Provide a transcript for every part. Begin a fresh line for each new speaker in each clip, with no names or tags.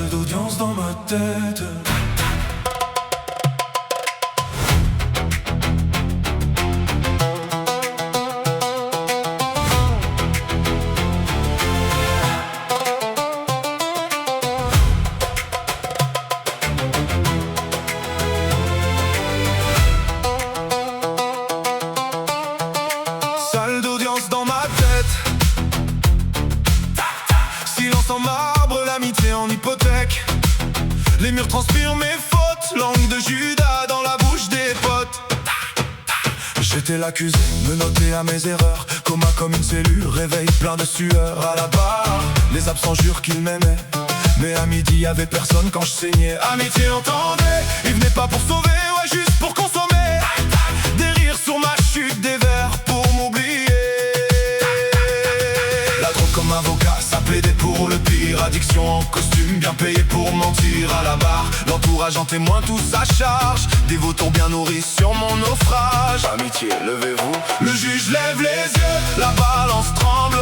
Salle d'audience dans ma tête. Salle d'audience dans ma tête. Silence en marbre, l'amitié en hypothèque. Les murs transpirent mes fautes, langue de Judas dans la bouche des potes. J'étais l'accusé, menotté à mes erreurs. Coma comme une cellule, réveil plein de sueur. À la barre, les absents jurent qu'ils m'aimaient, mais à midi y'avait personne quand je saignais. Amitié entendait, ils venaient pas pour sauver, ouais juste pour consommer. Des rires sur ma chute, des vers pour m'oublier. La drogue comme avocat, ça plaidait pour le pire. Addiction en costume, bien payé pour mentir. À la barre, l'entourage en témoin, tout à charge. Des vautours bien nourris sur mon naufrage. Amitié, levez-vous. Le juge lève les yeux, la balance tremble.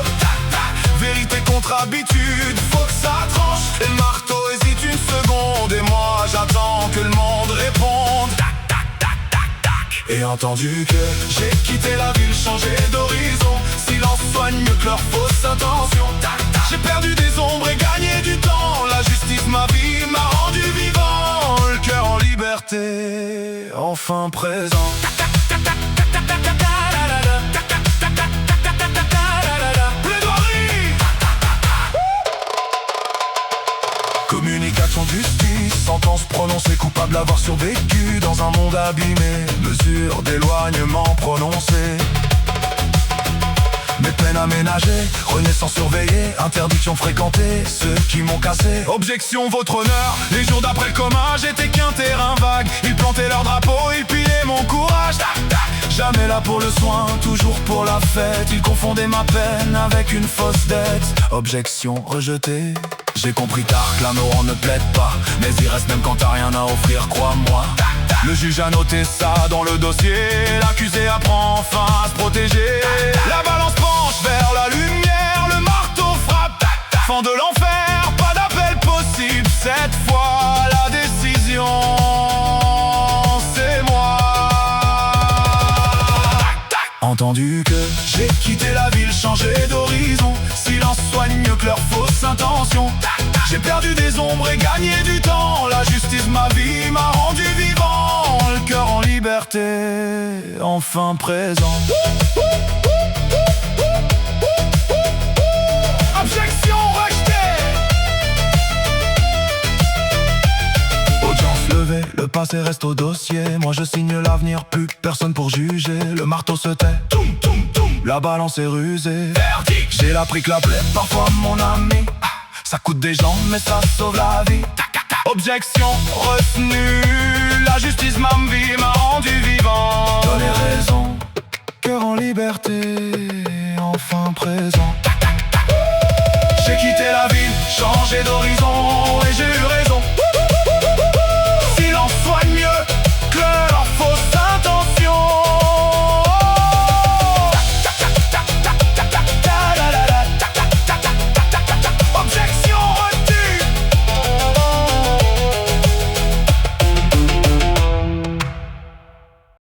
Vérité contre habitude, faut que ça tranche. Et le marteau hésite une seconde, et moi j'attends que le monde réponde. Et entendu que j'ai quitté la ville, changé d'horizon. Silence soigne mieux que leur fausse intention. J'ai perdu des ombres et gagné du temps. La justice, ma vie, m'a rendu vivant. Le cœur en liberté, enfin présent. Communication de justice, sentence prononcée, coupable d'avoir survécu dans un monde abîmé. Mesure d'éloignement prononcée. Mes peines aménagées, renaissance surveillée, interdiction fréquentée, ceux qui m'ont cassé. Objection, votre honneur, les jours d'après le coma, j'étais qu'un terrain vague. Ils plantaient leur drapeau, ils pillaient mon courage. Jamais là pour le soin, toujours pour la fête. Ils confondaient ma peine avec une fausse dette. Objection rejetée. J'ai compris tard que l'amour ne plaide pas, mais il reste même quand t'as rien à offrir, crois-moi. Le juge a noté ça dans le dossier. L'accusé apprend enfin à se protéger. La balance penche vers la lumière, le marteau frappe. Fin de l'enfer, pas d'appel possible. Cette fois la décision, c'est moi. Entendu que j'ai quitté la ville, changé d'horizon. Silence soigne mieux que leur fausse intention. J'ai perdu des ombres et gagné du temps. La justice, ma vie, m'a rendu vivant. Le cœur en liberté, enfin présent. Objection rejetée. Audience levée, le passé reste au dossier. Moi je signe l'avenir, plus personne pour juger. Le marteau se tait, la balance est rusée. Verdict. J'ai appris que la plaie, parfois mon ami, ça coûte des gens mais ça sauve la vie. Objection retenue, la justice, ma vie, m'a rendu vivant. Toléré